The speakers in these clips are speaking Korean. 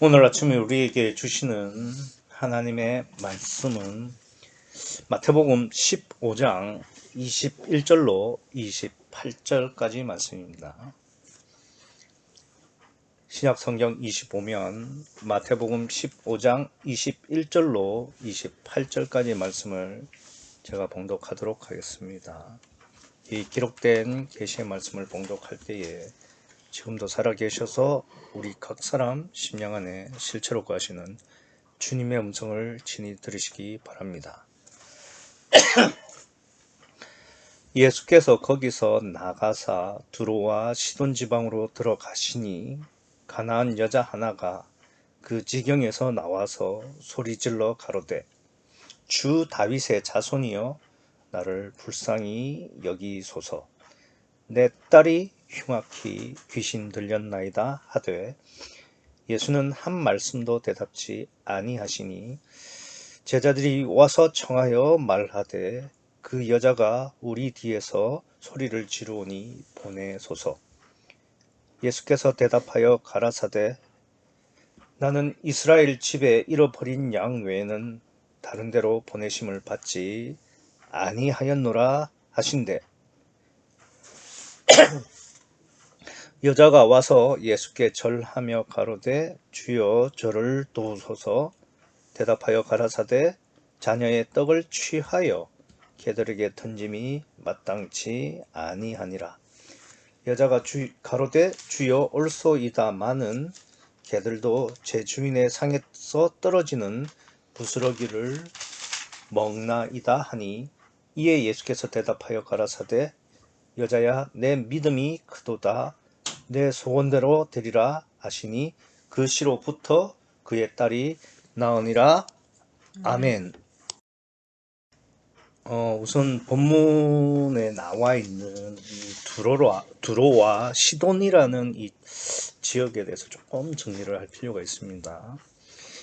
오늘 아침에 우리에게 주시는 하나님의 말씀은 마태복음 15장 21절로 28절까지 말씀입니다. 신약성경 25면 마태복음 15장 21절로 28절까지 말씀을 제가 봉독하도록 하겠습니다. 이 기록된 계시의 말씀을 봉독할 때에 지금도 살아계셔서 우리 각 사람 심령 안에 실체로 가시는 주님의 음성을 친히 들으시기 바랍니다. 예수께서 거기서 나가사 두로와 시돈 지방으로 들어가시니 가나안 여자 하나가 그 지경에서 나와서 소리질러 가로되 주 다윗의 자손이여 나를 불쌍히 여기소서. 내 딸이 흉악히 귀신 들렸나이다 하되 예수는 한 말씀도 대답지 아니하시니 제자들이 와서 청하여 말하되 그 여자가 우리 뒤에서 소리를 지르오니 보내소서. 예수께서 대답하여 가라사대 나는 이스라엘 집에 잃어버린 양 외에는 다른 데로 보내심을 받지 아니하였노라 하신대 여자가 와서 예수께 절하며 가로되 주여 저를 도우소서. 대답하여 가라사대 자녀의 떡을 취하여 개들에게 던짐이 마땅치 아니하니라. 여자가 가로되 주여 옳소이다마는 개들도 제 주인의 상에서 떨어지는 부스러기를 먹나이다 하니 이에 예수께서 대답하여 가라사대 여자야 내 믿음이 크도다. 내 소원대로 되리라 하시니 그 시로부터 그의 딸이 나으니라. 아멘. 우선 본문에 나와 있는 이 두로와 시돈이라는 이 지역에 대해서 조금 정리를 할 필요가 있습니다.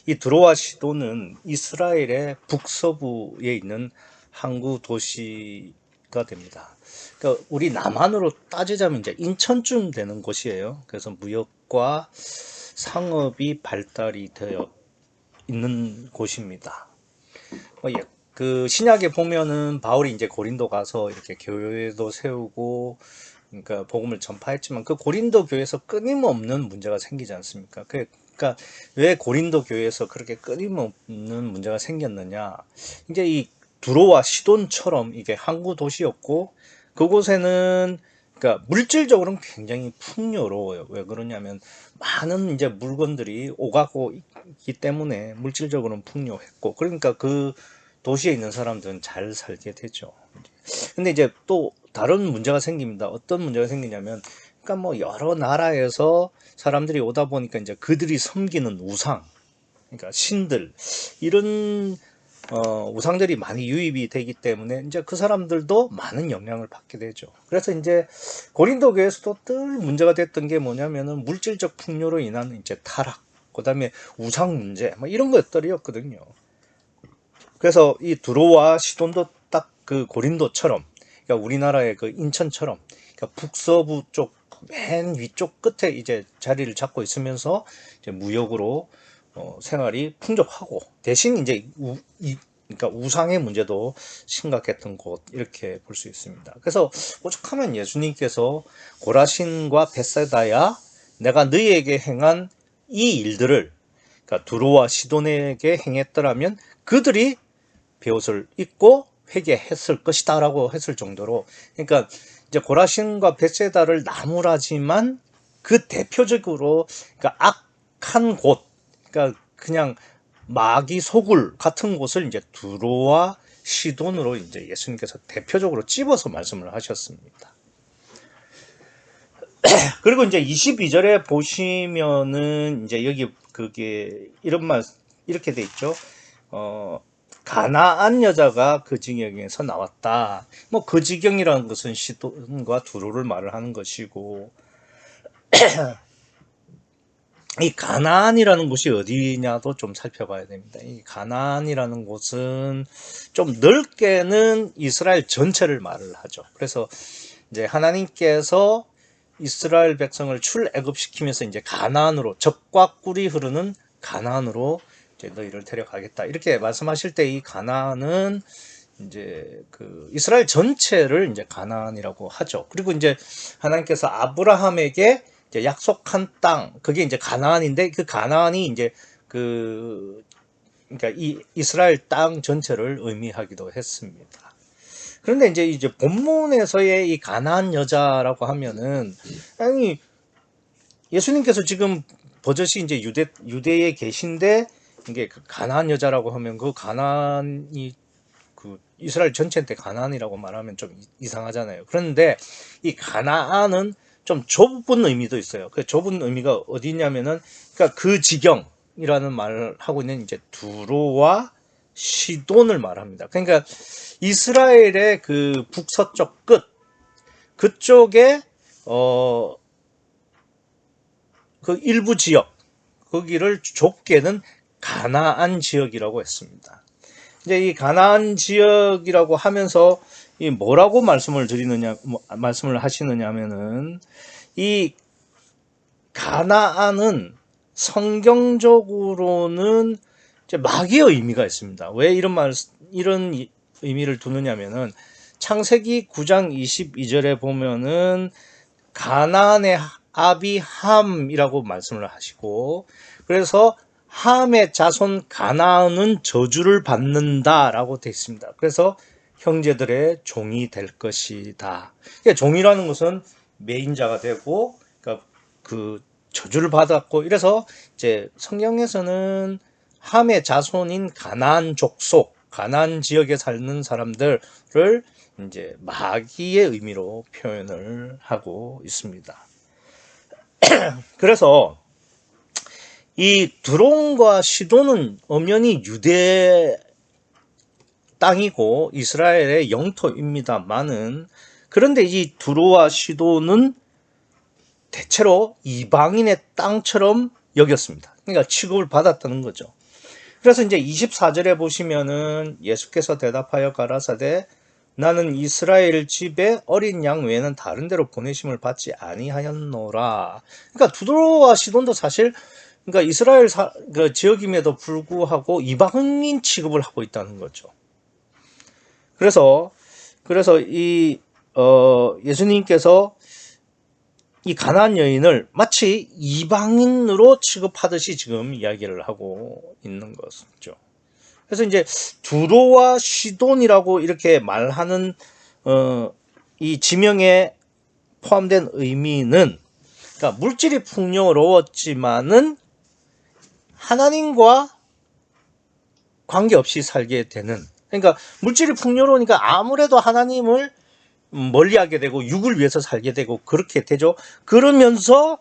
이 두로와 시돈은 이스라엘의 북서부에 있는 항구 도시가 됩니다. 그러니까 우리 남한으로 따지자면 이제 인천쯤 되는 곳이에요. 그래서 무역과 상업이 발달이 되어 있는 곳입니다. 그 신약에 보면은 바울이 이제 고린도 가서 이렇게 교회도 세우고 그러니까 복음을 전파했지만 그 고린도 교회에서 끊임없는 문제가 생기지 않습니까? 그러니까 왜 고린도 교회에서 그렇게 끊임없는 문제가 생겼느냐? 이제 이 두로와 시돈처럼 이게 항구 도시였고 그곳에는 그러니까 물질적으로는 굉장히 풍요로워요. 왜 그러냐면 많은 이제 물건들이 오가고 있기 때문에 물질적으로는 풍요했고 그러니까 그 도시에 있는 사람들은 잘 살게 되죠. 근데 이제 또 다른 문제가 생깁니다. 어떤 문제가 생기냐면 그러니까 뭐 여러 나라에서 사람들이 오다 보니까 이제 그들이 섬기는 우상, 그러니까 신들 이런 우상들이 많이 유입이 되기 때문에 이제 그 사람들도 많은 영향을 받게 되죠. 그래서 이제 고린도 교회에서도 늘 문제가 됐던 게 뭐냐면은 물질적 풍요로 인한 이제 타락, 그다음에 우상 문제, 뭐 이런 것들이었거든요. 그래서 이 두로와 시돈도 딱 그 고린도처럼, 그러니까 우리나라의 그 인천처럼, 그러니까 북서부 쪽 맨 위쪽 끝에 이제 자리를 잡고 있으면서 이제 무역으로 생활이 풍족하고 대신 이제 그러니까 우상의 문제도 심각했던 곳 이렇게 볼 수 있습니다. 그래서 오죽하면 예수님께서 고라신과 벳사다야 내가 너희에게 행한 이 일들을 그러니까 두로와 시돈에게 행했더라면 그들이 베옷을 입고 회개했을 것이다 라고 했을 정도로 그러니까 이제 고라신과 벳세다를 나무라지만 그 대표적으로 그러니까 악한 곳 그러니까 그냥 마귀 소굴 같은 곳을 이제 두로와 시돈으로 이제 예수님께서 대표적으로 찝어서 말씀을 하셨습니다. 그리고 이제 22절에 보시면은 이제 여기 그게 이런 말 이렇게 돼 있죠. 가나안 여자가 그 지경에서 나왔다. 뭐 그 지경이라는 것은 시돈과 두로를 말을 하는 것이고 이 가나안이라는 곳이 어디냐도 좀 살펴봐야 됩니다. 이 가나안이라는 곳은 좀 넓게는 이스라엘 전체를 말을 하죠. 그래서 이제 하나님께서 이스라엘 백성을 출애굽시키면서 이제 가나안으로 젖과 꿀이 흐르는 가나안으로 이제 너희를 데려가겠다. 이렇게 말씀하실 때 이 가나안은 이제 그 이스라엘 전체를 이제 가나안이라고 하죠. 그리고 이제 하나님께서 아브라함에게 이제 약속한 땅, 그게 이제 가나안인데 그 가나안이 이제 그러니까 이 이스라엘 땅 전체를 의미하기도 했습니다. 그런데 이제 본문에서의 이 가나안 여자라고 하면은 아니 예수님께서 지금 버젓이 이제 유대에 계신데 이게 그 가나안 여자라고 하면 그 가나안이 그 이스라엘 전체한테 가나안이라고 말하면 좀 이상하잖아요. 그런데 이 가나안은 좀 좁은 의미도 있어요. 그 좁은 의미가 어디 있냐면은 그러니까 그 지경이라는 말을 하고 있는 이제 두로와 시돈을 말합니다. 그러니까 이스라엘의 그 북서쪽 끝 그쪽에 그 일부 지역 거기를 좁게는 가나안 지역이라고 했습니다. 이제 이 가나안 지역이라고 하면서 이 뭐라고 말씀을 하시느냐면은 이 가나안은 성경적으로는 이제 마귀의 의미가 있습니다. 왜 이런 의미를 두느냐면은 창세기 9장 22절에 보면은 가나안의 아비 함이라고 말씀을 하시고 그래서 함의 자손 가나안은 저주를 받는다라고 되어 있습니다. 그래서 형제들의 종이 될 것이다. 그러니까 종이라는 것은 매인자가 되고 그러니까 그 저주를 받았고 이래서 이제 성경에서는 함의 자손인 가나안 족속, 가나안 지역에 사는 사람들을 이제 마귀의 의미로 표현을 하고 있습니다. 그래서 이 드론과 시돈은 엄연히 유대 땅이고 이스라엘의 영토입니다만은 그런데 이 두로와 시돈은 대체로 이방인의 땅처럼 여겼습니다. 그러니까 취급을 받았다는 거죠. 그래서 이제 24절에 보시면은 예수께서 대답하여 가라사대 나는 이스라엘 집에 어린 양 외에는 다른 데로 보내심을 받지 아니하였노라. 그러니까 두로와 시돈도 사실 그러니까 이스라엘 그 지역임에도 불구하고 이방인 취급을 하고 있다는 거죠. 그래서 이 예수님께서 이 가나안 여인을 마치 이방인으로 취급하듯이 지금 이야기를 하고 있는 것이죠. 그래서 이제 두로와 시돈이라고 이렇게 말하는 이 지명에 포함된 의미는 그러니까 물질이 풍요로웠지만은 하나님과 관계없이 살게 되는 그러니까 물질이 풍요로우니까 아무래도 하나님을 멀리하게 되고 육을 위해서 살게 되고 그렇게 되죠. 그러면서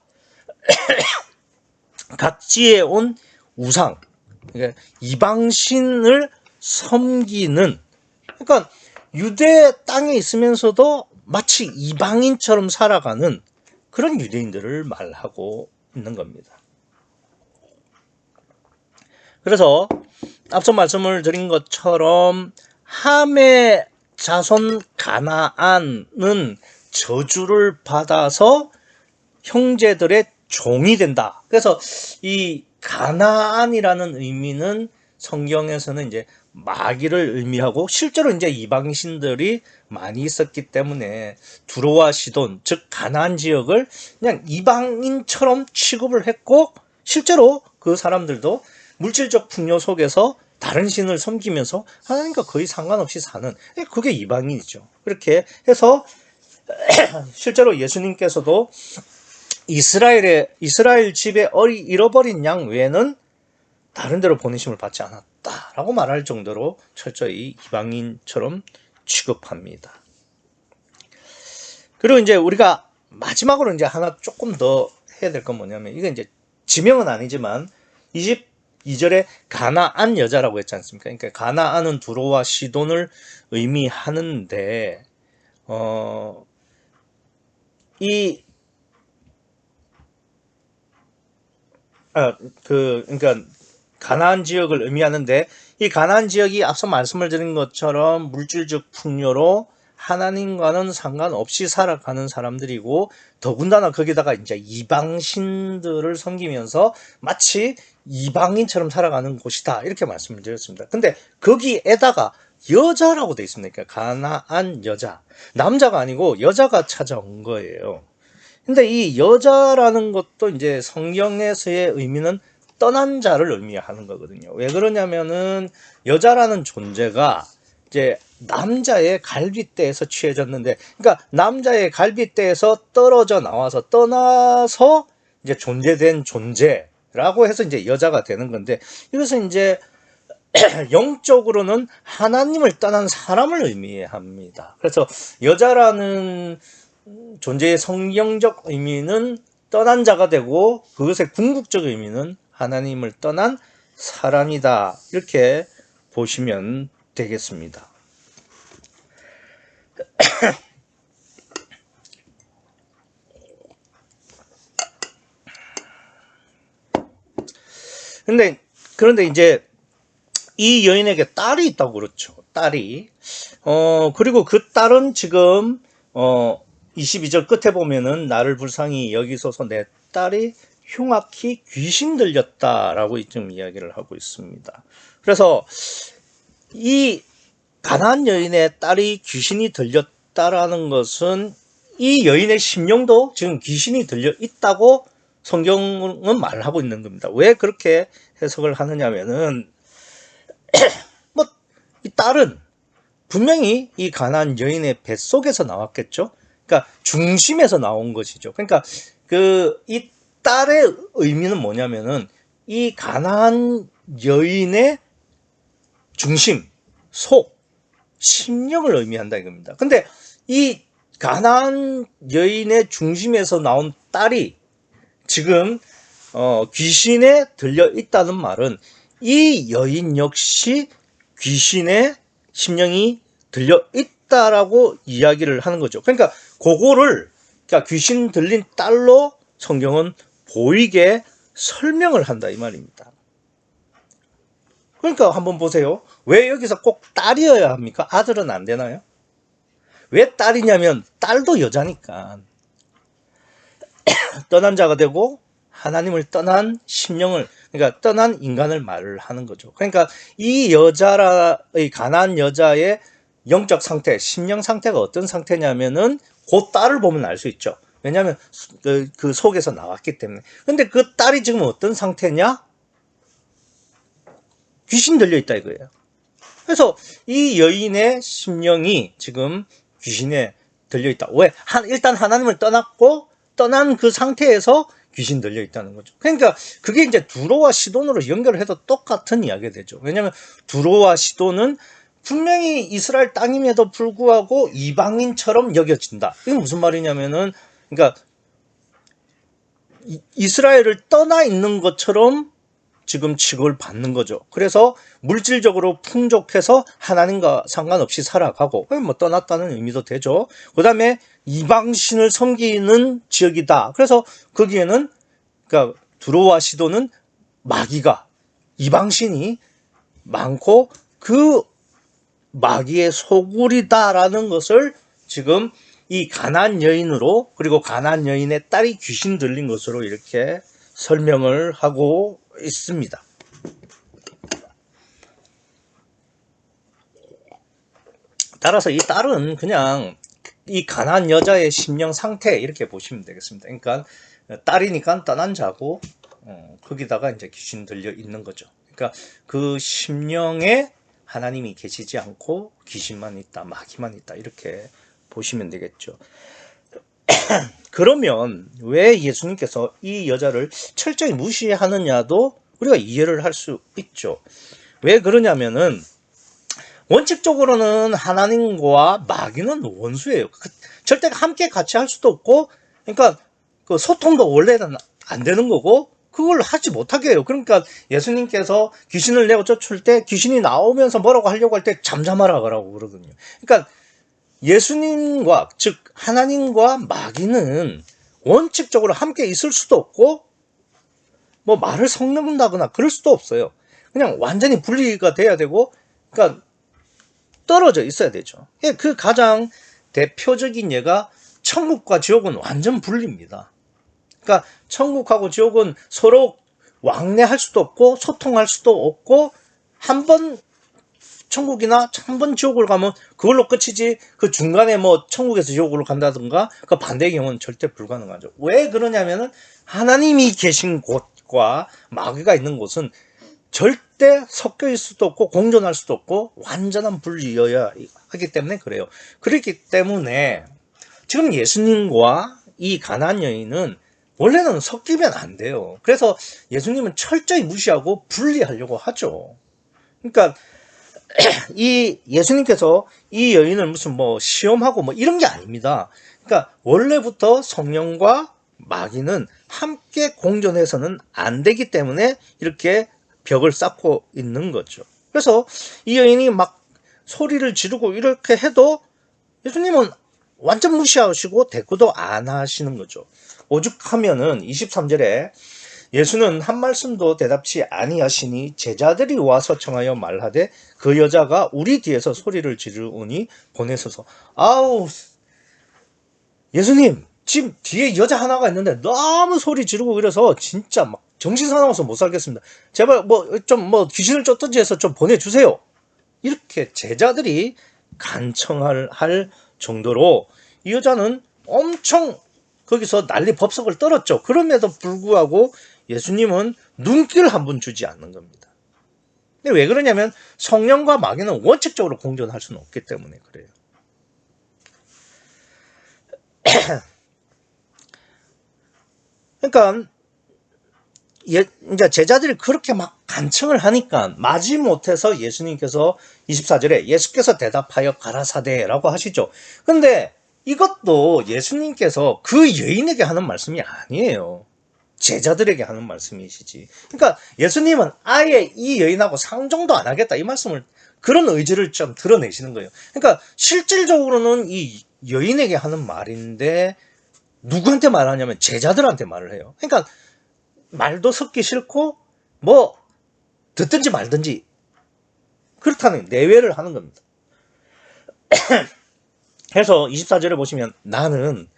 각지에 온 우상 그러니까 이방신을 섬기는 그러니까 유대 땅에 있으면서도 마치 이방인처럼 살아가는 그런 유대인들을 말하고 있는 겁니다. 그래서 앞서 말씀을 드린 것처럼 함의 자손 가나안은 저주를 받아서 형제들의 종이 된다. 그래서 이 가나안이라는 의미는 성경에서는 이제 마귀를 의미하고 실제로 이제 이방신들이 많이 있었기 때문에 두로와 시돈 즉 가나안 지역을 그냥 이방인처럼 취급을 했고 실제로 그 사람들도 물질적 풍요 속에서 다른 신을 섬기면서 하나님과 거의 상관없이 사는 그게 이방인이죠. 그렇게 해서 실제로 예수님께서도 이스라엘 집에 잃어버린 양 외에는 다른 데로 보내심을 받지 않았다라고 말할 정도로 철저히 이방인처럼 취급합니다. 그리고 이제 우리가 마지막으로 이제 하나 조금 더 해야 될 건 뭐냐면 이건 이제 지명은 아니지만 22절에 가나안 여자라고 했지 않습니까? 그러니까 가나안은 두로와 시돈을 의미하는데 그러니까 가나안 지역을 의미하는데 이 가나안 지역이 앞서 말씀을 드린 것처럼 물질적 풍요로 하나님과는 상관없이 살아가는 사람들이고, 더군다나 거기다가 이제 이방신들을 섬기면서 마치 이방인처럼 살아가는 곳이다, 이렇게 말씀을 드렸습니다. 근데 거기에다가 여자라고 돼 있습니다. 그러니까 가나안 여자, 남자가 아니고 여자가 찾아온 거예요. 근데 이 여자라는 것도 이제 성경에서의 의미는 떠난 자를 의미하는 거거든요. 왜 그러냐면은 여자라는 존재가 이제 남자의 갈빗대에서 취해졌는데, 그러니까 남자의 갈빗대에서 떨어져 나와서 떠나서 이제 존재된 존재라고 해서 이제 여자가 되는 건데, 이것은 이제 영적으로는 하나님을 떠난 사람을 의미합니다. 그래서 여자라는 존재의 성경적 의미는 떠난 자가 되고, 그것의 궁극적 의미는 하나님을 떠난 사람이다, 이렇게 보시면 되겠습니다. 그런데 이제 이 여인에게 딸이 있다고 그렇죠. 딸이. 그리고 그 딸은 지금 22절 끝에 보면은 나를 불쌍히 여기소서 내 딸이 흉악히 귀신 들렸다라고 지금 이야기를 하고 있습니다. 그래서 이 가나안 여인의 딸이 귀신이 들렸다라는 것은 이 여인의 심령도 지금 귀신이 들려 있다고 성경은 말하고 있는 겁니다. 왜 그렇게 해석을 하느냐면은 뭐 이 딸은 분명히 이 가나안 여인의 뱃속에서 나왔겠죠. 그러니까 중심에서 나온 것이죠. 그러니까 이 딸의 의미는 뭐냐면은 이 가나안 여인의 중심, 속, 심령을 의미한다 이겁니다. 근데 이 가나안 여인의 중심에서 나온 딸이 지금 귀신에 들려 있다는 말은 이 여인 역시 귀신의 심령이 들려 있다라고 이야기를 하는 거죠. 그러니까 그러니까 귀신 들린 딸로 성경은 보이게 설명을 한다 이 말입니다. 그러니까 한번 보세요. 왜 여기서 꼭 딸이어야 합니까? 아들은 안 되나요? 왜 딸이냐면 딸도 여자니까. 떠난 자가 되고 하나님을 떠난 심령을, 그러니까 떠난 인간을 말을 하는 거죠. 그러니까 이 가나안 여자의 영적 상태, 심령 상태가 어떤 상태냐면은 그 딸을 보면 알 수 있죠. 왜냐하면 그 속에서 나왔기 때문에. 근데 그 딸이 지금 어떤 상태냐? 귀신 들려 있다 이거예요. 그래서 이 여인의 심령이 지금 귀신에 들려 있다. 왜? 일단 하나님을 떠났고 떠난 그 상태에서 귀신 들려 있다는 거죠. 그러니까 그게 이제 두로와 시돈으로 연결을 해도 똑같은 이야기가 되죠. 왜냐하면 두로와 시돈은 분명히 이스라엘 땅임에도 불구하고 이방인처럼 여겨진다. 이게 무슨 말이냐면은, 그러니까 이스라엘을 떠나 있는 것처럼 지금 취급을 받는 거죠. 그래서 물질적으로 풍족해서 하나님과 상관없이 살아가고, 뭐 떠났다는 의미도 되죠. 그 다음에 이방신을 섬기는 지역이다. 그래서 거기에는, 그러니까 두로와 시도는 마귀가, 이방신이 많고 그 마귀의 소굴이다라는 것을 지금 이 가나안 여인으로, 그리고 가나안 여인의 딸이 귀신 들린 것으로 이렇게 설명을 하고 있습니다. 따라서 이 딸은 그냥 이 가나안 여자의 심령 상태 이렇게 보시면 되겠습니다. 그러니까 딸이니까 떠난 자고 거기다가 이제 귀신 들려 있는 거죠. 그러니까 그 심령에 하나님이 계시지 않고 귀신만 있다, 마귀만 있다, 이렇게 보시면 되겠죠. 그러면 왜 예수님께서 이 여자를 철저히 무시하느냐도 우리가 이해를 할 수 있죠. 왜 그러냐면은 원칙적으로는 하나님과 마귀는 원수예요. 절대 함께 같이 할 수도 없고, 그러니까 그 소통도 원래는 안 되는 거고 그걸 하지 못하게 해요. 그러니까 예수님께서 귀신을 내고 쫓을 때 귀신이 나오면서 뭐라고 하려고 할 때 잠잠하라 그러거든요. 그러니까 예수님과, 즉 하나님과 마귀는 원칙적으로 함께 있을 수도 없고 뭐 말을 섞는다거나 그럴 수도 없어요. 그냥 완전히 분리가 돼야 되고, 그러니까 떨어져 있어야 되죠. 그 가장 대표적인 예가 천국과 지옥은 완전 분리입니다. 그러니까 천국하고 지옥은 서로 왕래할 수도 없고 소통할 수도 없고, 한 번 천국이나 한 번 지옥을 가면 그걸로 끝이지, 그 중간에 뭐 천국에서 지옥으로 간다든가 그 반대의 경우는 절대 불가능하죠. 왜 그러냐면은 하나님이 계신 곳과 마귀가 있는 곳은 절대 섞여 있을 수도 없고 공존할 수도 없고 완전한 분리여야 하기 때문에 그래요. 그렇기 때문에 지금 예수님과 이 가나안 여인은 원래는 섞이면 안 돼요. 그래서 예수님은 철저히 무시하고 분리하려고 하죠. 그러니까 이 예수님께서 이 여인을 무슨 뭐 시험하고 뭐 이런 게 아닙니다. 그러니까 원래부터 성령과 마귀는 함께 공존해서는 안 되기 때문에 이렇게 벽을 쌓고 있는 거죠. 그래서 이 여인이 막 소리를 지르고 이렇게 해도 예수님은 완전 무시하시고 대꾸도 안 하시는 거죠. 오죽하면은 23절에 예수는 한 말씀도 대답치 아니하시니 제자들이 와서 청하여 말하되 그 여자가 우리 뒤에서 소리를 지르오니 보내소서. 아우, 예수님 지금 뒤에 여자 하나가 있는데 너무 소리 지르고 그래서 진짜 막 정신 사나워서 못 살겠습니다. 제발 뭐 귀신을 쫓든지 해서 좀 보내주세요. 이렇게 제자들이 간청할 정도로 이 여자는 엄청 거기서 난리 법석을 떨었죠. 그럼에도 불구하고 예수님은 눈길 한 번 주지 않는 겁니다. 근데 왜 그러냐면 성령과 마귀는 원칙적으로 공존할 수는 없기 때문에 그래요. 그러니까 이제 제자들이 그렇게 막 간청을 하니까 마지못해서 예수님께서 24절에 예수께서 대답하여 가라사대라고 하시죠. 근데 이것도 예수님께서 그 여인에게 하는 말씀이 아니에요. 제자들에게 하는 말씀이시지. 그러니까 예수님은 아예 이 여인하고 상종도 안 하겠다 이 말씀을, 그런 의지를 좀 드러내시는 거예요. 그러니까 실질적으로는 이 여인에게 하는 말인데 누구한테 말하냐면 제자들한테 말을 해요. 그러니까 말도 섞기 싫고 뭐 듣든지 말든지 그렇다는 내외를 하는 겁니다. 그래서 24절에 보시면 나는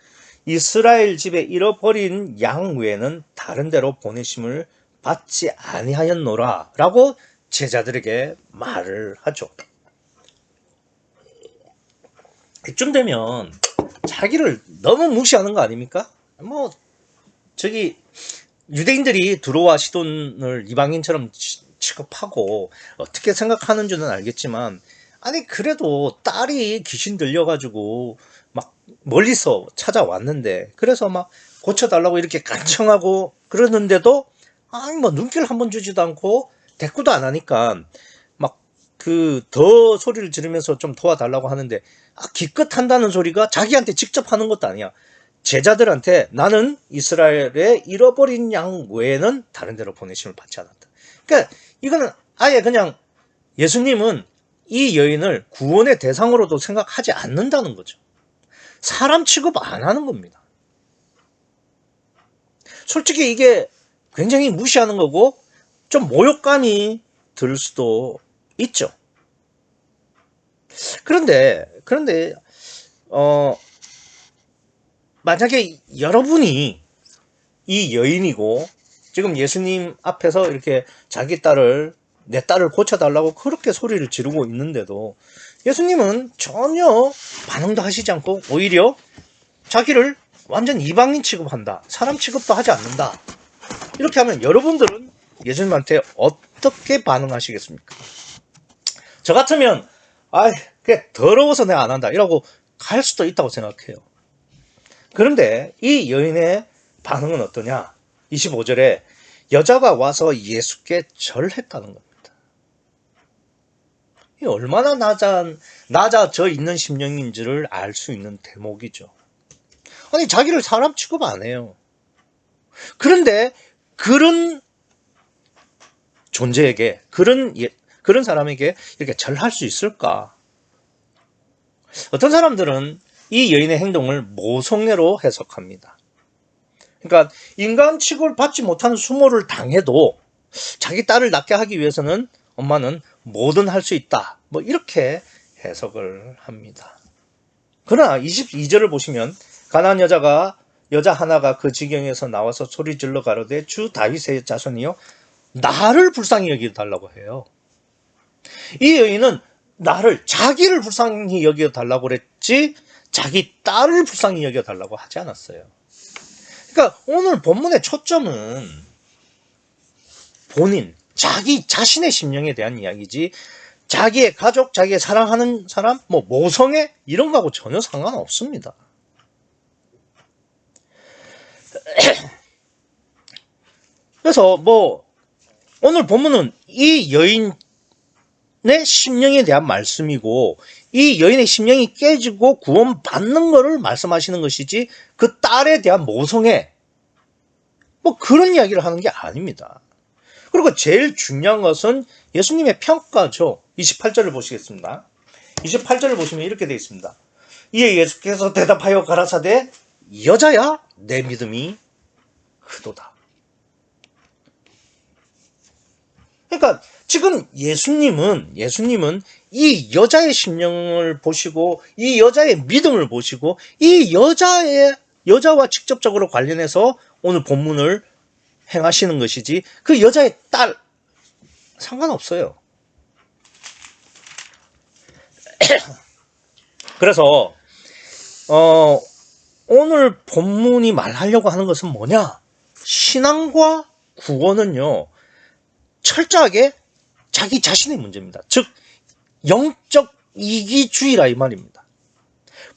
이스라엘 집에 잃어버린 양 외에는 다른 데로 보내심을 받지 아니하였노라 라고 제자들에게 말을 하죠. 이쯤 되면 자기를 너무 무시하는 거 아닙니까? 뭐 저기 유대인들이 두로와 시돈을 이방인처럼 취급하고 어떻게 생각하는 줄은 알겠지만, 아니 그래도 딸이 귀신 들려가지고 막 멀리서 찾아왔는데, 그래서 막 고쳐달라고 이렇게 간청하고 그러는데도 아니 뭐 눈길 한번 주지도 않고 대꾸도 안 하니까 막 그 더 소리를 지르면서 좀 도와달라고 하는데, 기껏 한다는 소리가 자기한테 직접 하는 것도 아니야. 제자들한테 나는 이스라엘의 잃어버린 양 외에는 다른 데로 보내심을 받지 않았다. 그러니까 이거는 아예 그냥 예수님은 이 여인을 구원의 대상으로도 생각하지 않는다는 거죠. 사람 취급 안 하는 겁니다. 솔직히 이게 굉장히 무시하는 거고 좀 모욕감이 들 수도 있죠. 그런데 만약에 여러분이 이 여인이고 지금 예수님 앞에서 이렇게 내 딸을 고쳐달라고 그렇게 소리를 지르고 있는데도 예수님은 전혀 반응도 하시지 않고 오히려 자기를 완전 이방인 취급한다, 사람 취급도 하지 않는다, 이렇게 하면 여러분들은 예수님한테 어떻게 반응하시겠습니까? 저 같으면 그냥 더러워서 내가 안 한다 이러고 갈 수도 있다고 생각해요. 그런데 이 여인의 반응은 어떠냐? 25절에 여자가 와서 예수께 절했다는 겁니다. 이 얼마나 낮아져 있는 심령인지를 알 수 있는 대목이죠. 아니 자기를 사람 취급 안 해요. 그런데 그런 존재에게, 그런 사람에게 이렇게 절할 수 있을까? 어떤 사람들은 이 여인의 행동을 모성애로 해석합니다. 그러니까 인간 취급을 받지 못하는 수모를 당해도 자기 딸을 낳게 하기 위해서는 엄마는 뭐든 할 수 있다, 뭐 이렇게 해석을 합니다. 그러나 22절을 보시면 가나안 여자 하나가 그 지경에서 나와서 소리 질러 가로되 주 다윗의 자손이여 나를 불쌍히 여겨 달라고 해요. 이 여인은 자기를 불쌍히 여겨 달라고 그랬지 자기 딸을 불쌍히 여겨 달라고 하지 않았어요. 그러니까 오늘 본문의 초점은 본인, 자기 자신의 심령에 대한 이야기지 자기의 가족, 자기의 사랑하는 사람, 모성애 이런 거하고 전혀 상관없습니다. 그래서 오늘 본문은 이 여인의 심령에 대한 말씀이고 이 여인의 심령이 깨지고 구원받는 것을 말씀하시는 것이지 그 딸에 대한 모성애 그런 이야기를 하는 게 아닙니다. 그리고 제일 중요한 것은 예수님의 평가죠. 28절을 보시겠습니다. 28절을 보시면 이렇게 되어 있습니다. 이에 예수께서 대답하여 가라사대 여자야 내 믿음이 크도다. 그러니까 지금 예수님은 이 여자의 심령을 보시고 이 여자의 믿음을 보시고 이 여자와 직접적으로 관련해서 오늘 본문을 행하시는 것이지 그 여자의 딸 상관없어요. 그래서 오늘 본문이 말하려고 하는 것은 뭐냐? 신앙과 구원은요 철저하게 자기 자신의 문제입니다. 즉 영적 이기주의라 이 말입니다.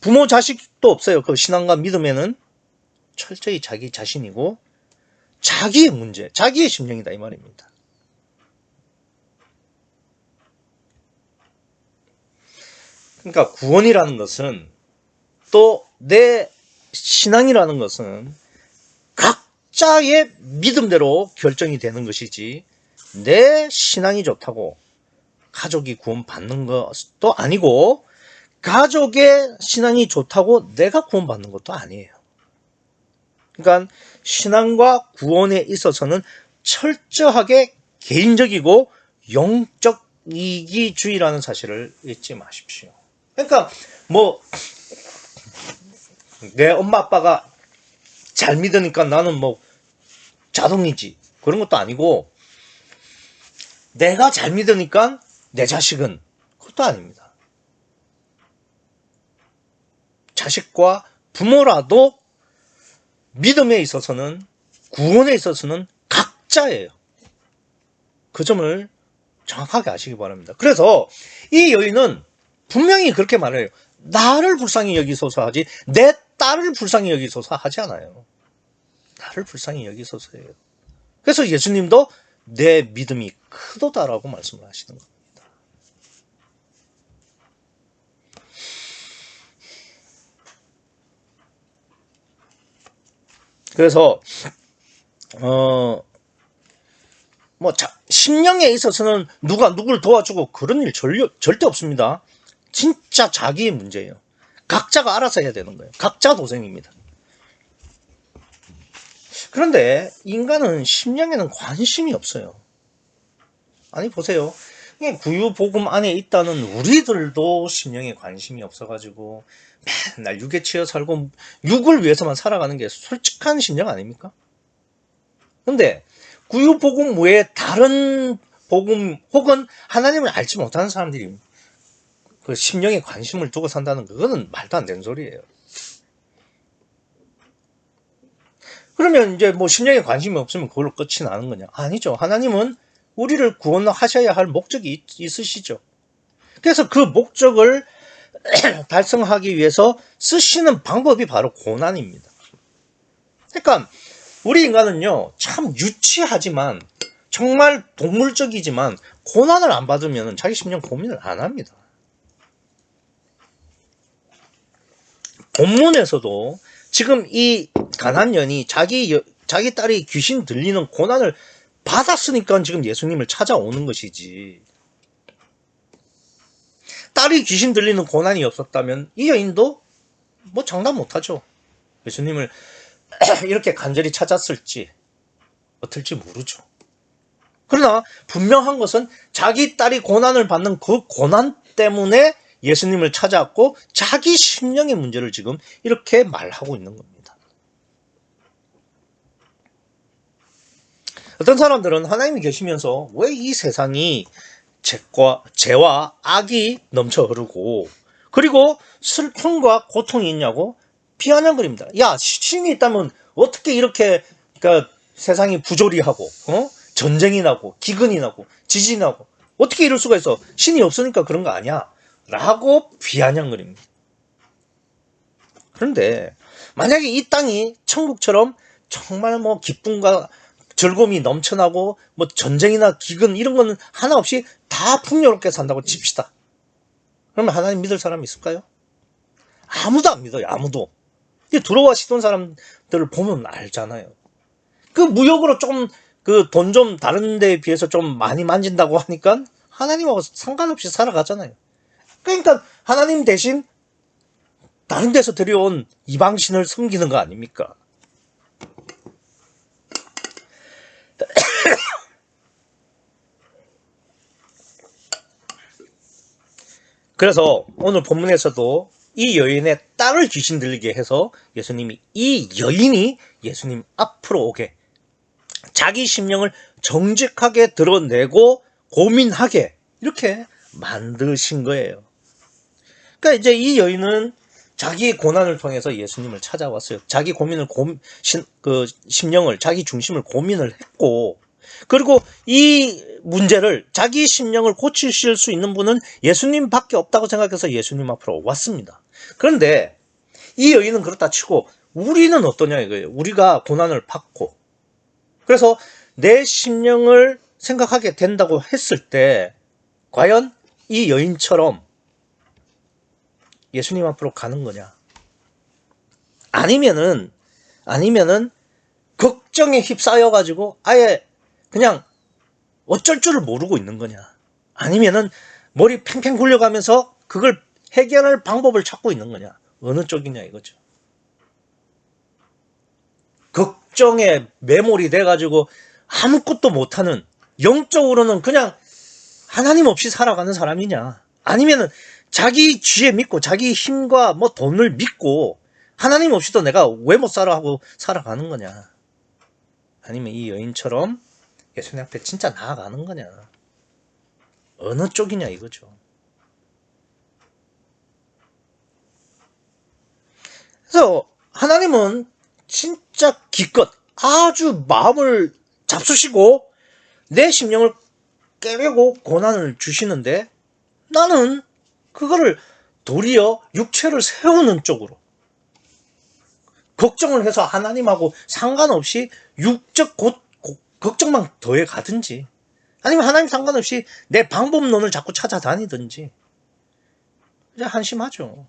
부모 자식도 없어요. 그 신앙과 믿음에는 철저히 자기 자신이고 자기의 문제, 자기의 심령이다 이 말입니다. 그러니까 구원이라는 것은 또 내 신앙이라는 것은 각자의 믿음대로 결정이 되는 것이지 내 신앙이 좋다고 가족이 구원받는 것도 아니고 가족의 신앙이 좋다고 내가 구원받는 것도 아니에요. 그러니까 신앙과 구원에 있어서는 철저하게 개인적이고 영적 이기주의라는 사실을 잊지 마십시오. 그러니까 내 엄마 아빠가 잘 믿으니까 나는 자동이지 그런 것도 아니고 내가 잘 믿으니까 내 자식은 그것도 아닙니다. 자식과 부모라도 믿음에 있어서는 구원에 있어서는 각자예요. 그 점을 정확하게 아시기 바랍니다. 그래서 이 여인은 분명히 그렇게 말해요. 나를 불쌍히 여기소서 하지 내 딸을 불쌍히 여기소서 하지 않아요. 나를 불쌍히 여기소서예요. 그래서 예수님도 내 믿음이 크도다라고 말씀을 하시는 겁니다. 그래서 심령에 있어서는 누가 누굴 도와주고 그런 일 절대 없습니다. 진짜 자기의 문제예요. 각자가 알아서 해야 되는 거예요. 각자 도생입니다. 그런데 인간은 심령에는 관심이 없어요. 아니 보세요. 구유복음 안에 있다는 우리들도 심령에 관심이 없어가지고 맨날 육에 치여 살고 육을 위해서만 살아가는 게 솔직한 심령 아닙니까? 근데 구유복음 외에 다른 복음 혹은 하나님을 알지 못하는 사람들이 그 심령에 관심을 두고 산다는 그거는 말도 안 되는 소리예요. 그러면 이제 심령에 관심이 없으면 그걸로 끝이 나는 거냐? 아니죠. 하나님은 우리를 구원하셔야 할 목적이 있으시죠. 그래서 그 목적을 달성하기 위해서 쓰시는 방법이 바로 고난입니다. 그러니까 우리 인간은요 참 유치하지만 정말 동물적이지만 고난을 안 받으면 자기 심령 고민을 안 합니다. 본문에서도 지금 이 가나안 여인이 자기 딸이 귀신 들리는 고난을 받았으니까 지금 예수님을 찾아오는 것이지, 딸이 귀신 들리는 고난이 없었다면 이 여인도 장담 못하죠. 예수님을 이렇게 간절히 찾았을지 어떨지 모르죠. 그러나 분명한 것은 자기 딸이 고난을 받는 그 고난 때문에 예수님을 찾아왔고 자기 심령의 문제를 지금 이렇게 말하고 있는 겁니다. 어떤 사람들은 하나님이 계시면서 왜 이 세상이 죄와 악이 넘쳐 흐르고 그리고 슬픔과 고통이 있냐고 비아냥거립니다. 야, 신이 있다면 어떻게 이렇게 그러니까 세상이 부조리하고 전쟁이 나고 기근이 나고 지진이 나고 어떻게 이럴 수가 있어? 신이 없으니까 그런 거 아니야? 라고 비아냥거립니다. 그런데 만약에 이 땅이 천국처럼 정말 뭐 기쁨과 즐거움이 넘쳐나고 뭐 전쟁이나 기근 이런 거는 하나 없이 다 풍요롭게 산다고 칩시다. 그러면 하나님 믿을 사람이 있을까요? 아무도 안 믿어요. 아무도. 두로와 시돈 사람들을 보면 알잖아요. 그 무역으로 좀 그 돈 좀 다른 데에 비해서 좀 많이 만진다고 하니까 하나님하고 상관없이 살아가잖아요. 그러니까 하나님 대신 다른 데서 들여온 이방신을 섬기는 거 아닙니까? 그래서 오늘 본문에서도 이 여인의 딸을 귀신 들리게 해서 예수님이 이 여인이 예수님 앞으로 오게 자기 심령을 정직하게 드러내고 고민하게 이렇게 만드신 거예요. 그러니까 이제 이 여인은 자기의 고난을 통해서 예수님을 찾아왔어요. 자기 고민을 심령을 자기 중심을 고민을 했고 그리고 이 문제를 자기 심령을 고치실 수 있는 분은 예수님밖에 없다고 생각해서 예수님 앞으로 왔습니다. 그런데 이 여인은 그렇다 치고 우리는 어떠냐 이거예요. 우리가 고난을 받고 그래서 내 심령을 생각하게 된다고 했을 때 과연 이 여인처럼 예수님 앞으로 가는 거냐? 아니면은 걱정에 휩싸여 가지고 아예 그냥 어쩔 줄을 모르고 있는 거냐? 아니면은 머리 팽팽 굴려가면서 그걸 해결할 방법을 찾고 있는 거냐? 어느 쪽이냐 이거죠. 걱정에 매몰이 돼가지고 아무것도 못하는 영적으로는 그냥 하나님 없이 살아가는 사람이냐? 아니면은 자기 지혜 믿고 자기 힘과 뭐 돈을 믿고 하나님 없이도 내가 왜 못 살아 하고 살아가는 거냐? 아니면 이 여인처럼 예수님 앞에 진짜 나아가는 거냐? 어느 쪽이냐 이거죠. 그래서 하나님은 진짜 기껏 아주 마음을 잡수시고 내 심령을 깨려고 고난을 주시는데 나는 그거를 도리어 육체를 세우는 쪽으로 걱정을 해서 하나님하고 상관없이 육적 걱정만 더해 가든지 아니면 하나님 상관없이 내 방법론을 자꾸 찾아다니든지 이제 한심하죠.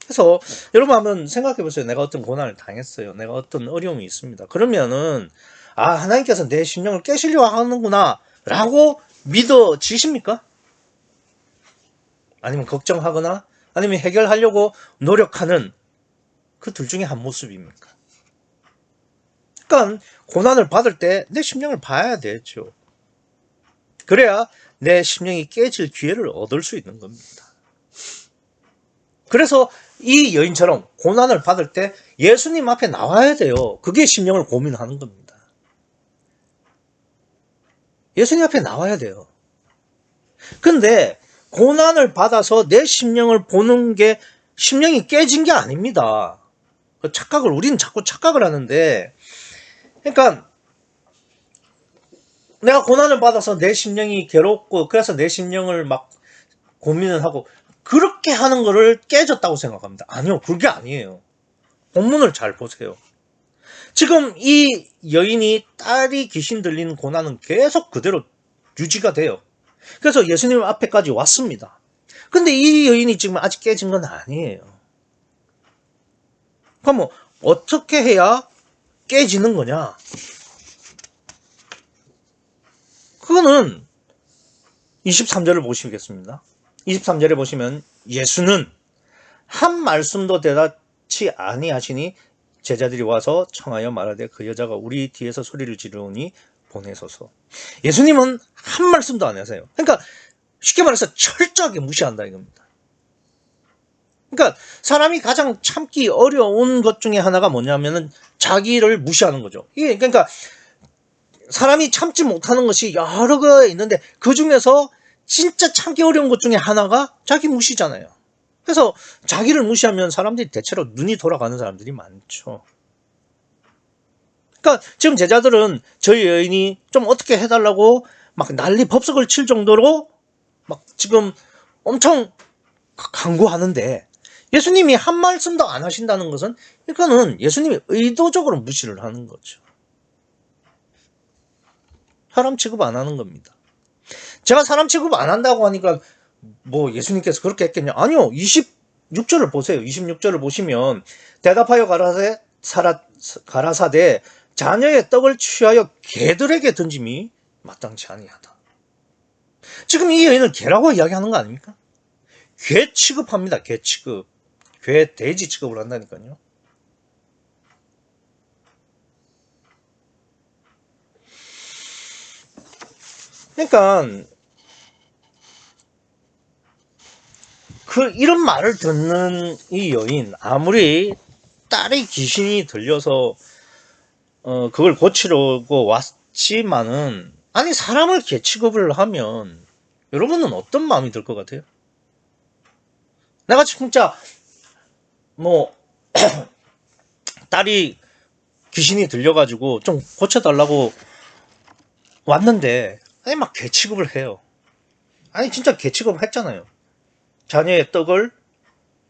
그래서 여러분 한번 생각해 보세요. 내가 어떤 고난을 당했어요. 내가 어떤 어려움이 있습니다. 그러면은 하나님께서 내 심령을 깨시려고 하는구나 라고 믿어지십니까? 아니면 걱정하거나 아니면 해결하려고 노력하는 그 둘 중에 한 모습입니까? 그러니까 고난을 받을 때 내 심령을 봐야 되죠. 그래야 내 심령이 깨질 기회를 얻을 수 있는 겁니다. 그래서 이 여인처럼 고난을 받을 때 예수님 앞에 나와야 돼요. 그게 심령을 고민하는 겁니다. 예수님 앞에 나와야 돼요. 근데 고난을 받아서 내 심령을 보는 게 심령이 깨진 게 아닙니다. 우리는 자꾸 착각을 하는데, 그러니까 내가 고난을 받아서 내 심령이 괴롭고 그래서 내 심령을 막 고민을 하고 그렇게 하는 거를 깨졌다고 생각합니다. 아니요, 그게 아니에요. 본문을 잘 보세요. 지금 이 여인이 딸이 귀신 들리는 고난은 계속 그대로 유지가 돼요. 그래서 예수님 앞에까지 왔습니다. 근데 이 여인이 지금 아직 깨진 건 아니에요. 그럼 뭐 어떻게 해야 깨지는 거냐? 그거는 23절을 보시겠습니다. 23절에 보시면 예수는 한 말씀도 대답치 아니하시니 제자들이 와서 청하여 말하되 그 여자가 우리 뒤에서 소리를 지르니 보내소서. 예수님은 한 말씀도 안 하세요. 그러니까 쉽게 말해서 철저하게 무시한다 이겁니다. 그러니까 사람이 가장 참기 어려운 것 중에 하나가 뭐냐면은 자기를 무시하는 거죠. 이게 그러니까 사람이 참지 못하는 것이 여러 개 있는데 그 중에서 진짜 참기 어려운 것 중에 하나가 자기 무시잖아요. 그래서 자기를 무시하면 사람들이 대체로 눈이 돌아가는 사람들이 많죠. 그러니까 지금 제자들은 저희 여인이 좀 어떻게 해달라고 막 난리 법석을 칠 정도로 막 지금 엄청 강구하는데 예수님이 한 말씀도 안 하신다는 것은 이거는 예수님이 의도적으로 무시를 하는 거죠. 사람 취급 안 하는 겁니다. 제가 사람 취급 안 한다고 하니까 뭐 예수님께서 그렇게 했겠냐? 아니요. 26절을 보세요. 26절을 보시면 대답하여 가라사대 자녀의 떡을 취하여 개들에게 던짐이 마땅치 아니하다. 지금 이 여인은 개라고 이야기하는 거 아닙니까? 개 취급합니다. 개 취급. 개 돼지 취급을 한다니까요. 그러니까 이런 말을 듣는 이 여인, 아무리 딸의 귀신이 들려서 그걸 고치려고 왔지만은, 아니 사람을 개 취급을 하면 여러분은 어떤 마음이 들 것 같아요? 내가 진짜 뭐 딸이 귀신이 들려가지고 좀 고쳐달라고 왔는데 아니 막 개 취급을 해요. 아니 진짜 개 취급을 했잖아요. 자녀의 떡을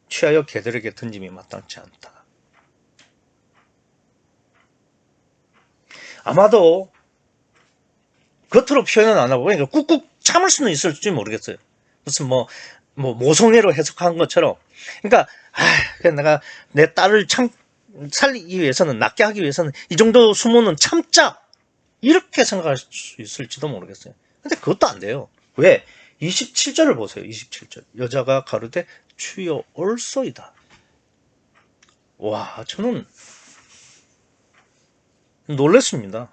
취하여 개들에게 던짐이 마땅치 않다. 아마도 겉으로 표현은 안 하고 그러니까 꾹꾹 참을 수는 있을지 모르겠어요. 무슨 뭐 모성애로 해석한 것처럼. 그러니까 그냥 내가 내 딸을 살리기 위해서는, 낫게 하기 위해서는 이 정도 수모는 참자, 이렇게 생각할 수 있을지도 모르겠어요. 근데 그것도 안 돼요. 왜? 27절을 보세요. 27절. 여자가 가로되 주여 올소이다. 와, 저는 놀랐습니다.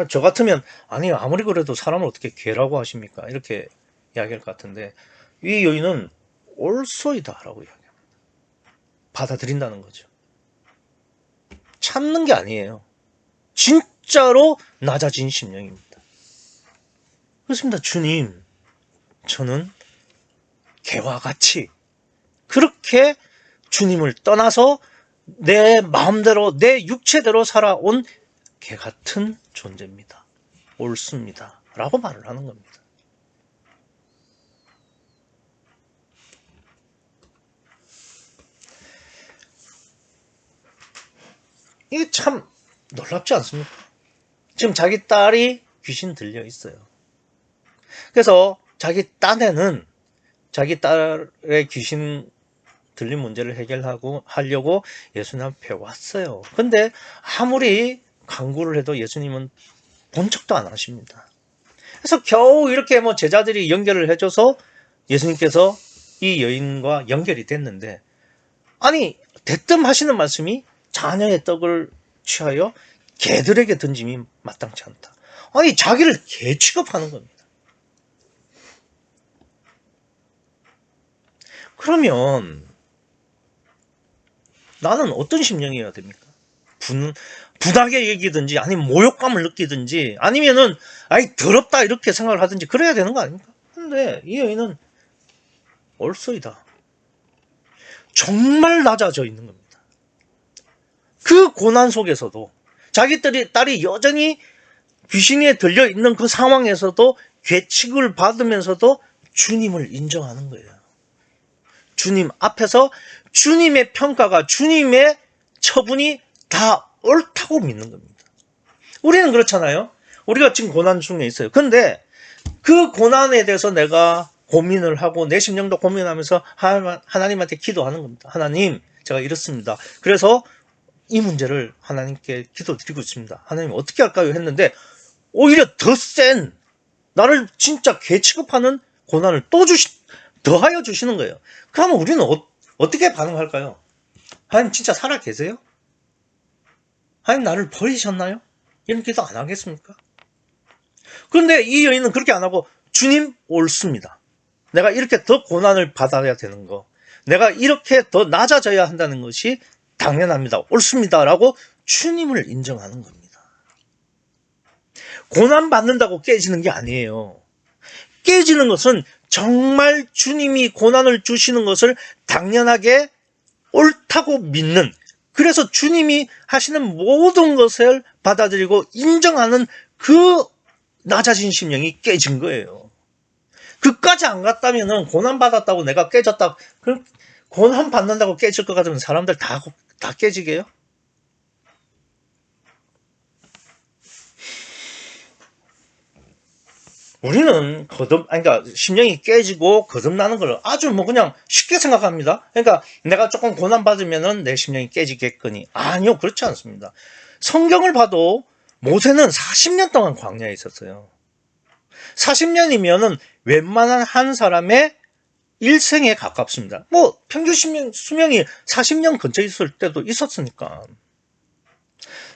저 같으면 아니 아무리 그래도 사람을 어떻게 개라고 하십니까? 이렇게 이야기할 것 같은데 이 여인은 올소이다 라고 이야기합니다. 받아들인다는 거죠. 참는 게 아니에요. 진짜로 낮아진 심령입니다. 그렇습니다. 주님, 저는 개와 같이 그렇게 주님을 떠나서 내 마음대로 내 육체대로 살아온 개 같은 존재입니다. 옳습니다. 라고 말을 하는 겁니다. 이게 참 놀랍지 않습니까? 지금 자기 딸이 귀신 들려 있어요. 그래서 자기 딴에는 자기 딸의 귀신 들린 문제를 하려고 예수님 앞에 왔어요. 근데 아무리 강구를 해도 예수님은 본 척도 안 하십니다. 그래서 겨우 이렇게 뭐 제자들이 연결을 해줘서 예수님께서 이 여인과 연결이 됐는데, 아니 대뜸 하시는 말씀이 자녀의 떡을 취하여 개들에게 던짐이 마땅치 않다. 아니 자기를 개 취급하는 겁니다. 그러면 나는 어떤 심령이어야 됩니까? 분하게 여기든지 아니면 모욕감을 느끼든지 아니면은 아이 더럽다 이렇게 생각을 하든지 그래야 되는 거 아닙니까? 근데 이 여인은 올소이다. 정말 낮아져 있는 겁니다. 그 고난 속에서도 자기 딸이 여전히 귀신에 들려 있는 그 상황에서도 괴칙을 받으면서도 주님을 인정하는 거예요. 주님 앞에서 주님의 평가가, 주님의 처분이 다 옳다고 믿는 겁니다. 우리는 그렇잖아요. 우리가 지금 고난 중에 있어요. 근데 그 고난에 대해서 내가 고민을 하고 내 심령도 고민하면서 하나님한테 기도하는 겁니다. 하나님, 제가 이렇습니다. 그래서 이 문제를 하나님께 기도드리고 있습니다. 하나님 어떻게 할까요? 했는데 오히려 더 센, 나를 진짜 개 취급하는 고난을 더하여 주시는 거예요. 그러면 우리는 어떻게 반응할까요? 하나님 진짜 살아 계세요? 하나님 나를 버리셨나요? 이런 기도 안 하겠습니까? 그런데 이 여인은 그렇게 안 하고 주님 옳습니다. 내가 이렇게 더 고난을 받아야 되는 거, 내가 이렇게 더 낮아져야 한다는 것이 당연합니다. 옳습니다. 라고 주님을 인정하는 겁니다. 고난 받는다고 깨지는 게 아니에요. 깨지는 것은 정말 주님이 고난을 주시는 것을 당연하게 옳다고 믿는, 그래서 주님이 하시는 모든 것을 받아들이고 인정하는 그 낮아진 심령이 깨진 거예요. 그까지 안 갔다면 고난 받았다고 내가 깨졌다, 그럼 고난 받는다고 깨질 것 같으면 사람들 다 깨지게요? 우리는 그러니까 심령이 깨지고 거듭나는 걸 아주 그냥 쉽게 생각합니다. 그러니까 내가 조금 고난 받으면은 내 심령이 깨지겠거니. 아니요, 그렇지 않습니다. 성경을 봐도 모세는 40년 동안 광야에 있었어요. 40년이면은 웬만한 한 사람의 일생에 가깝습니다. 평균 수명이 40년 근처에 있을 때도 있었으니까.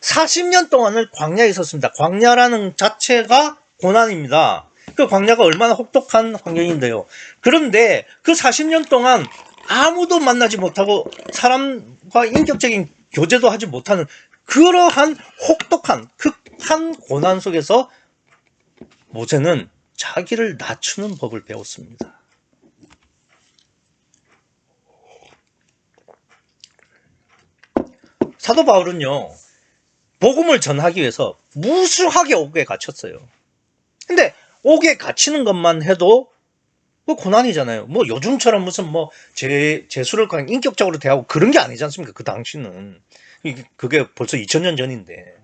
40년 동안을 광야에 있었습니다. 광야라는 자체가 고난입니다. 그 광야가 얼마나 혹독한 환경인데요. 그런데 그 40년 동안 아무도 만나지 못하고 사람과 인격적인 교제도 하지 못하는 그러한 혹독한 극한 고난 속에서 모세는 자기를 낮추는 법을 배웠습니다. 사도 바울은요, 복음을 전하기 위해서 무수하게 옥에 갇혔어요. 근데 옥에 갇히는 것만 해도 고난이잖아요. 요즘처럼 무슨 재수를 그냥 인격적으로 대하고 그런 게 아니지 않습니까? 그 당시는. 그게 벌써 2000년 전인데.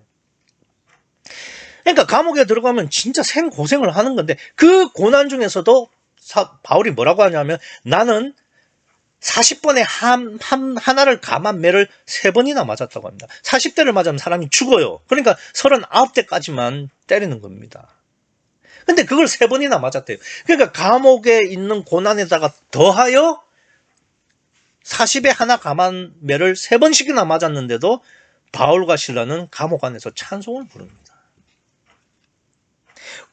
그러니까 감옥에 들어가면 진짜 생고생을 하는 건데, 그 고난 중에서도 바울이 뭐라고 하냐면, 나는 40번에 하나를 감한 매를 3번이나 맞았다고 합니다. 40대를 맞으면 사람이 죽어요. 그러니까 39대까지만 때리는 겁니다. 근데 그걸 3번이나 맞았대요. 그러니까 감옥에 있는 고난에다가 더하여 40에 하나 감한 매를 3번씩이나 맞았는데도 바울과 실라는 감옥 안에서 찬송을 부릅니다.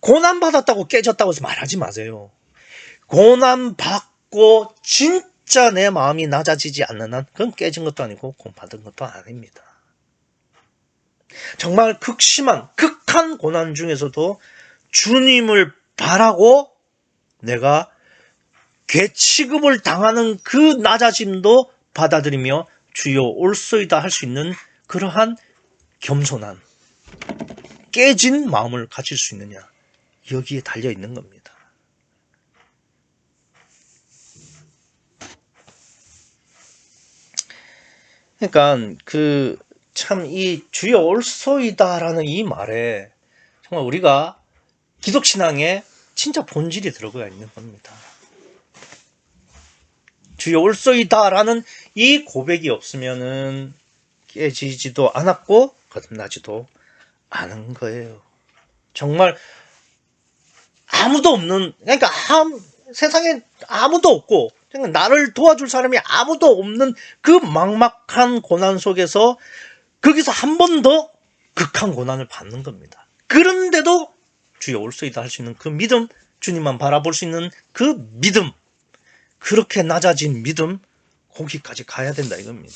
고난받았다고 깨졌다고 해서 말하지 마세요. 고난받고 진짜 내 마음이 낮아지지 않는 한 그건 깨진 것도 아니고 고난받은 것도 아닙니다. 정말 극한 고난 중에서도 주님을 바라고 내가 괴취급을 당하는 그 낮아짐도 받아들이며 주여 옳소이다 할 수 있는 그러한 겸손한 깨진 마음을 가질 수 있느냐, 여기에 달려 있는 겁니다. 그러니까 참 이 주여 옳소이다라는 이 말에 정말 우리가 기독신앙에 진짜 본질이 들어가 있는 겁니다. 주여 옳소이다라는 이 고백이 없으면은 깨지지도 않았고 거듭나지도 않은 거예요. 정말 아무도 없는, 그러니까 세상에 아무도 없고 나를 도와줄 사람이 아무도 없는 그 막막한 고난 속에서 거기서 한 번 더 극한 고난을 받는 겁니다. 그런데도 주여 옳소이다 할 수 있는 그 믿음, 주님만 바라볼 수 있는 그 믿음, 그렇게 낮아진 믿음, 거기까지 가야 된다 이겁니다.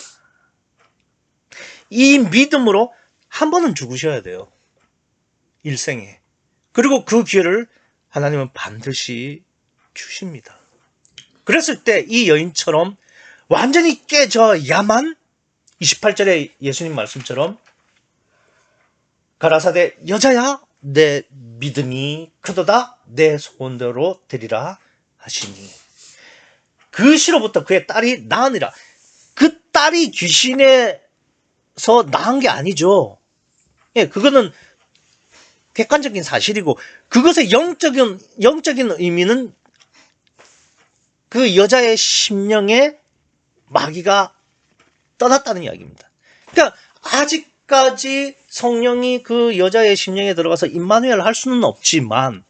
이 믿음으로 한 번은 죽으셔야 돼요. 일생에. 그리고 그 기회를 하나님은 반드시 주십니다. 그랬을 때 이 여인처럼 완전히 깨져야만 28절에 예수님 말씀처럼 가라사대 여자야 내 믿음이 크도다 내 소원대로 되리라 하시니 그 시로부터 그의 딸이 나으니라. 그 딸이 귀신에서 나은 게 아니죠. 예, 그거는 객관적인 사실이고 그것의 영적인 의미는 그 여자의 심령에 마귀가 떠났다는 이야기입니다. 그러니까 아직까지 성령이 그 여자의 심령에 들어가서 임마누엘 할 수는 없지만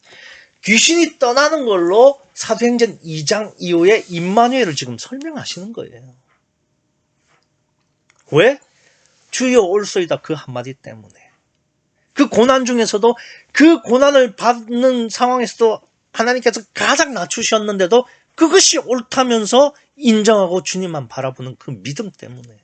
귀신이 떠나는 걸로 사도행전 2장 이후에 임마누엘을 지금 설명하시는 거예요. 왜? 주여 옳소이다 그 한마디 때문에. 그 그 고난 중에서도 그 고난을 받는 상황에서도 하나님께서 가장 낮추셨는데도 그것이 옳다면서 인정하고 주님만 바라보는 그 믿음 때문에.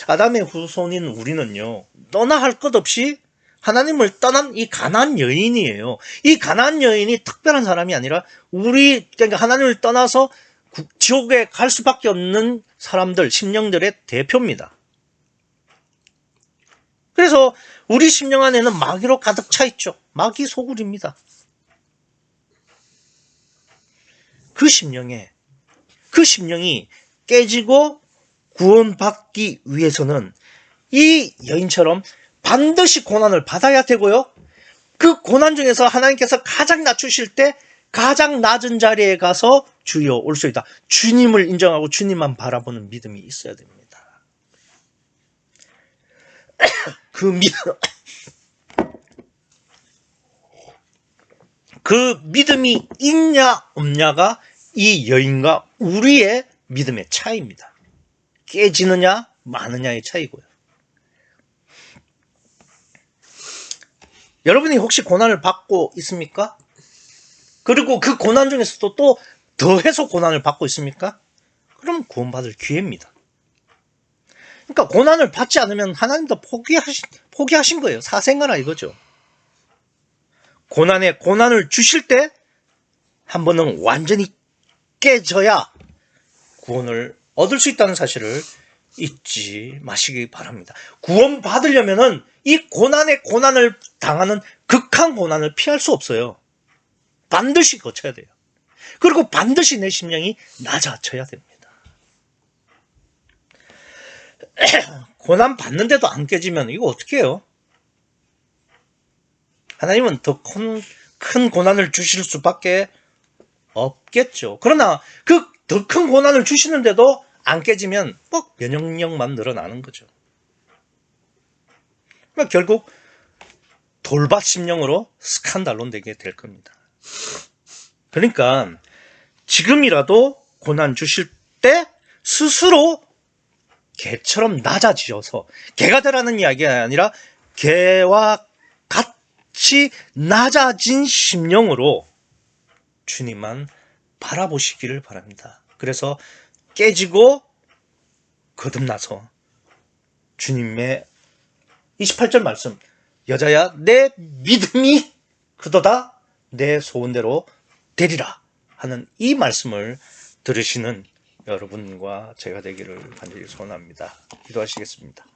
아담의 후손인 우리는요, 너나 할 것 없이 하나님을 떠난 이 가나안 여인이에요. 이 가나안 여인이 특별한 사람이 아니라 그러니까 하나님을 떠나서 지옥에 갈 수밖에 없는 사람들, 심령들의 대표입니다. 그래서 우리 심령 안에는 마귀로 가득 차 있죠. 마귀 소굴입니다. 그 심령이 깨지고 구원받기 위해서는 이 여인처럼 반드시 고난을 받아야 되고요. 그 고난 중에서 하나님께서 가장 낮추실 때 가장 낮은 자리에 가서 주여 올소이다. 주님을 인정하고 주님만 바라보는 믿음이 있어야 됩니다. 그 믿음이 있냐 없냐가 이 여인과 우리의 믿음의 차이입니다. 깨지느냐 마느냐의 차이고요. 여러분이 혹시 고난을 받고 있습니까? 그리고 그 고난 중에서도 또 더해서 고난을 받고 있습니까? 그럼 구원받을 기회입니다. 그러니까 고난을 받지 않으면 하나님도 포기하신 거예요. 사생아라 이거죠. 고난을 주실 때 한 번은 완전히 깨져야 구원을 얻을 수 있다는 사실을 잊지 마시기 바랍니다. 구원 받으려면은 이 고난을 당하는 극한 고난을 피할 수 없어요. 반드시 거쳐야 돼요. 그리고 반드시 내 심령이 낮아져야 됩니다. 고난 받는데도 안 깨지면 이거 어떻게 해요? 하나님은 더 큰 고난을 주실 수밖에 없겠죠. 그러나 그 더 큰 고난을 주시는데도 안 깨지면 면역력만 늘어나는 거죠. 결국 돌밭 심령으로 스칸달론 되게 될 겁니다. 그러니까 지금이라도 고난 주실 때 스스로 개처럼 낮아지셔서, 개가 되라는 이야기가 아니라 개와 같이 낮아진 심령으로 주님만 바라보시기를 바랍니다. 그래서 깨지고 거듭나서 주님의 28절 말씀, 여자야 내 믿음이 그도다 내 소원대로 되리라 하는 이 말씀을 들으시는 여러분과 제가 되기를 간절히 소원합니다. 기도하시겠습니다.